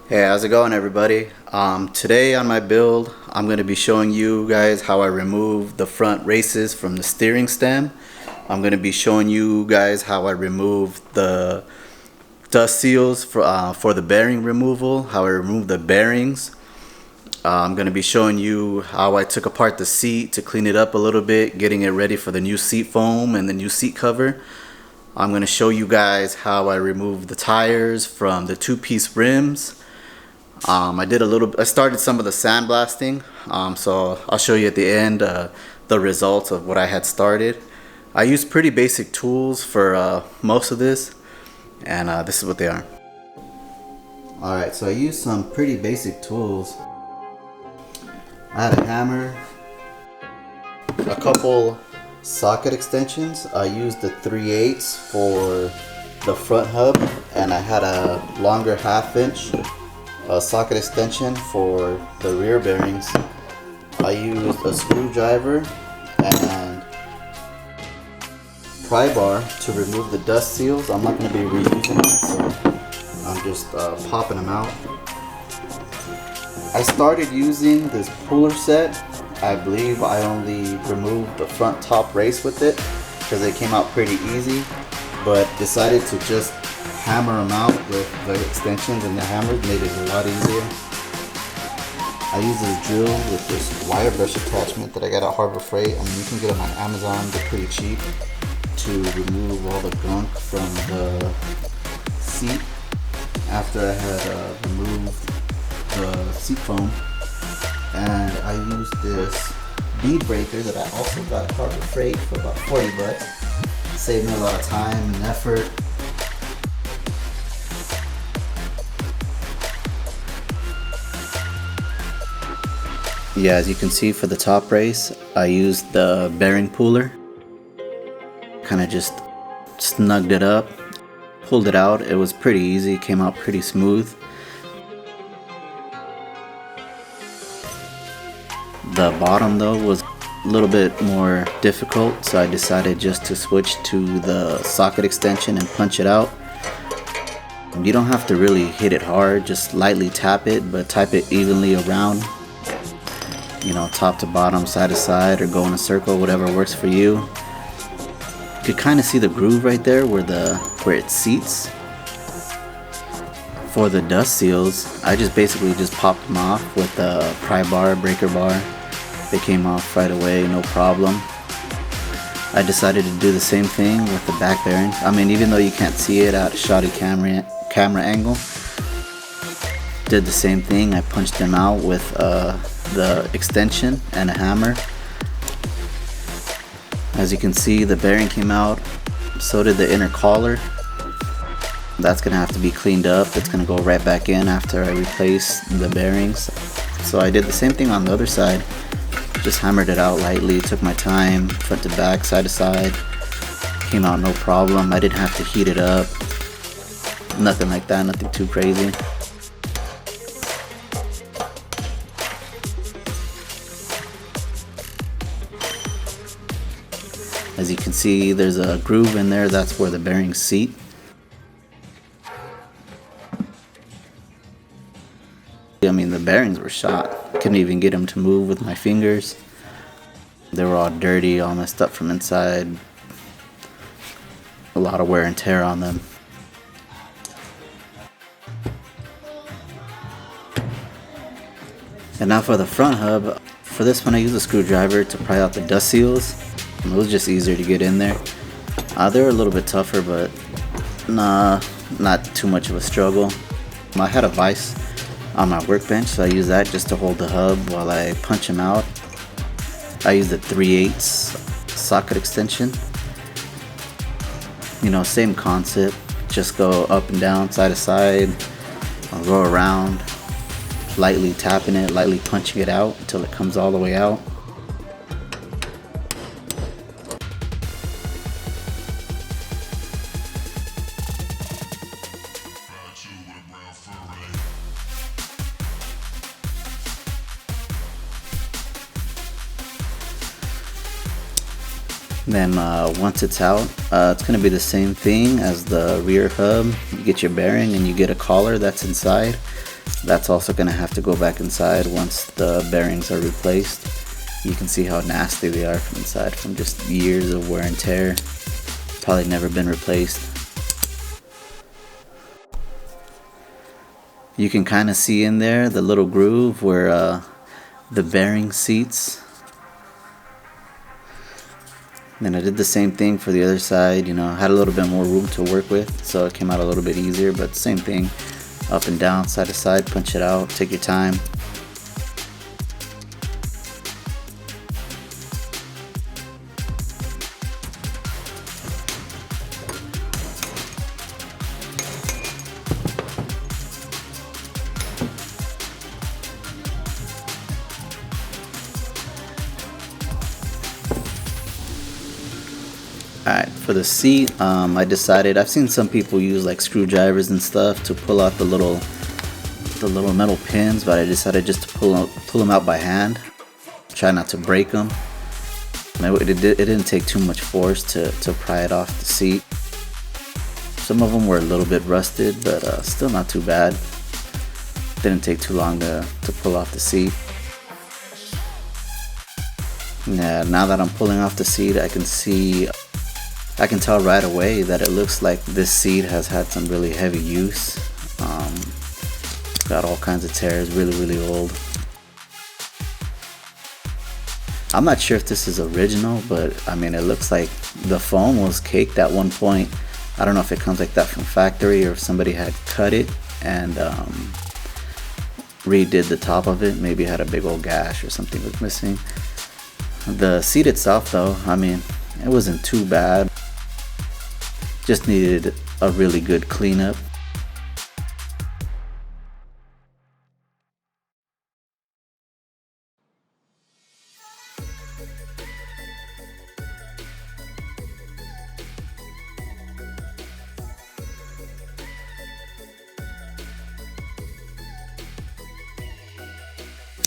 Hey, how's it going, everybody? Today on my build, I'm going to be showing you guys how I remove the front races from the steering stem. I'm going to be showing you guys how I remove the dust seals for the bearing removal, how I remove the bearings. I'm going to be showing you how I took apart the seat to clean it up a little bit, getting it ready for the new seat foam and the new seat cover. I'm going to show you guys how I removed the tires from the two-piece rims. I started some of the sandblasting, so I'll show you at the end the results of what I had started. I used pretty basic tools for most of this, and this is what they are. Alright, so I used some pretty basic tools. I had a hammer, a couple socket extensions. I used the 3/8 for the front hub, and I had a longer 1/2 inch socket extension for the rear bearings. I used a screwdriver and pry bar to remove the dust seals. I'm not going to be reusing them, so I'm just popping them out. I started using this puller set. I believe I only removed the front top race with it because it came out pretty easy, but decided to just hammer them out with the extensions, and the hammers made it a lot easier. I use this drill with this wire brush attachment that I got at Harbor Freight. I mean, you can get them on Amazon, they're pretty cheap, to remove all the gunk from the seat after I had removed the seat foam. And I used this bead breaker that I also got at Harbor Freight for about 40 bucks. Saved me a lot of time and effort. Yeah, as you can see, for the top race, I used the bearing puller. Kind of just snugged it up, pulled it out. It was pretty easy, came out pretty smooth. The bottom though was a little bit more difficult, so I decided just to switch to the socket extension and punch it out. You don't have to really hit it hard, just lightly tap it, but tap it evenly around. You know, top to bottom, side to side, or go in a circle, whatever works for you. You could kind of see the groove right there where it seats. For the dust seals, I basically just popped them off with a pry bar, breaker bar. They came off right away, no problem. I decided to do the same thing with the back bearing. I mean, even though you can't see it at a shoddy camera angle, did the same thing. I punched them out with the extension and a hammer. As you can see, the bearing came out, so did the inner collar. That's gonna have to be cleaned up. It's gonna go right back in after I replace the bearings. So I did the same thing on the other side. Just hammered it out lightly, took my time, front to back, side to side. Came out no problem. I didn't have to heat it up. Nothing like that, nothing too crazy. As you can see, there's a groove in there. That's where the bearings seat. I mean, the bearings were shot. Couldn't even get them to move with my fingers. They were all dirty, all messed up from inside. A lot of wear and tear on them. And now for the front hub. For this one, I used a screwdriver to pry out the dust seals. It was just easier to get in there. They were a little bit tougher, but nah, not too much of a struggle. I had a vise on my workbench, so I used that just to hold the hub while I punch them out. I used the 3/8 socket extension. You know, same concept. Just go up and down, side to side. I'll go around, lightly tapping it, lightly punching it out until it comes all the way out. Then once it's out, it's going to be the same thing as the rear hub. You get your bearing and you get a collar that's inside. That's also going to have to go back inside once the bearings are replaced. You can see how nasty they are from inside from just years of wear and tear. Probably never been replaced. You can kind of see in there the little groove where the bearing seats. Then I did the same thing for the other side. You know, I had a little bit more room to work with, so it came out a little bit easier, but same thing, up and down, side to side, punch it out, take your time. Alright, for the seat, I decided, I've seen some people use like screwdrivers and stuff to pull out the little metal pins, but I decided just to pull them out by hand. Try not to break them. It didn't take too much force to pry it off the seat. Some of them were a little bit rusted, but still not too bad. Didn't take too long to pull off the seat. Yeah, now that I'm pulling off the seat, I can tell right away that it looks like this seat has had some really heavy use. Got all kinds of tears, really old. I'm not sure if this is original, but I mean, it looks like the foam was caked at one point. I don't know if it comes like that from factory or if somebody had cut it and redid the top of it. Maybe had a big old gash or something was missing. The seat itself though, I mean, it wasn't too bad. Just needed a really good cleanup.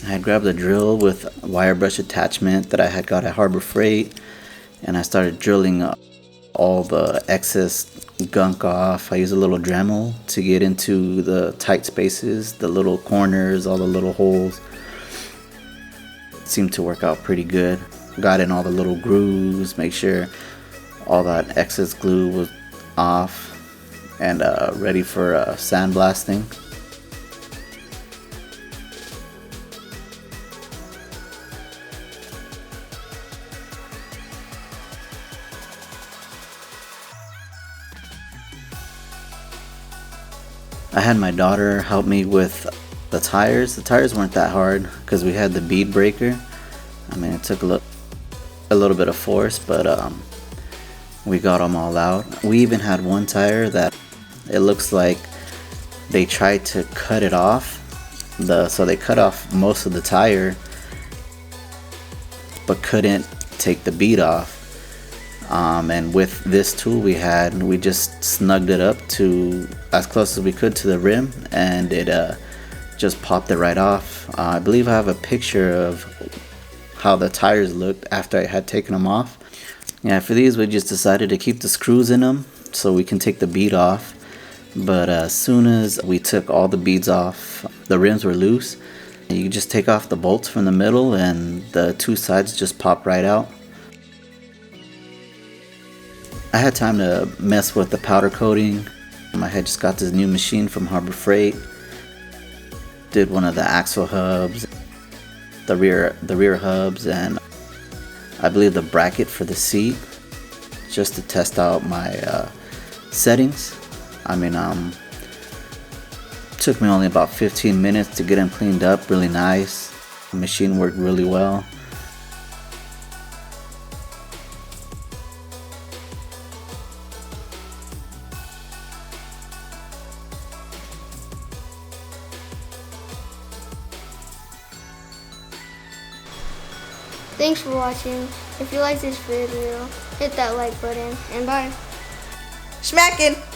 I had grabbed a drill with a wire brush attachment that I had got at Harbor Freight, and I started drilling all the excess gunk off. I used a little Dremel to get into the tight spaces, the little corners, all the little holes. It seemed to work out pretty good. Got in all the little grooves, make sure all that excess glue was off and ready for sandblasting. I had my daughter help me with the tires. The tires weren't that hard because we had the bead breaker. I mean, it took a little bit of force, but we got them all out. We even had one tire that it looks like they tried to cut it off. So they cut off most of the tire, but couldn't take the bead off. And with this tool we just snugged it up to as close as we could to the rim, and it just popped it right off. I believe I have a picture of how the tires looked after I had taken them off. Yeah, for these we just decided to keep the screws in them so we can take the bead off. But as soon as we took all the beads off, the rims were loose. You just take off the bolts from the middle and the two sides just pop right out. I had time to mess with the powder coating. I had just got this new machine from Harbor Freight. Did one of the axle hubs, the rear hubs, and I believe the bracket for the seat, just to test out my settings. I mean, took me only about 15 minutes to get them cleaned up, really nice. The machine worked really well. Thanks for watching. If you like this video, hit that like button, and bye. Smacking!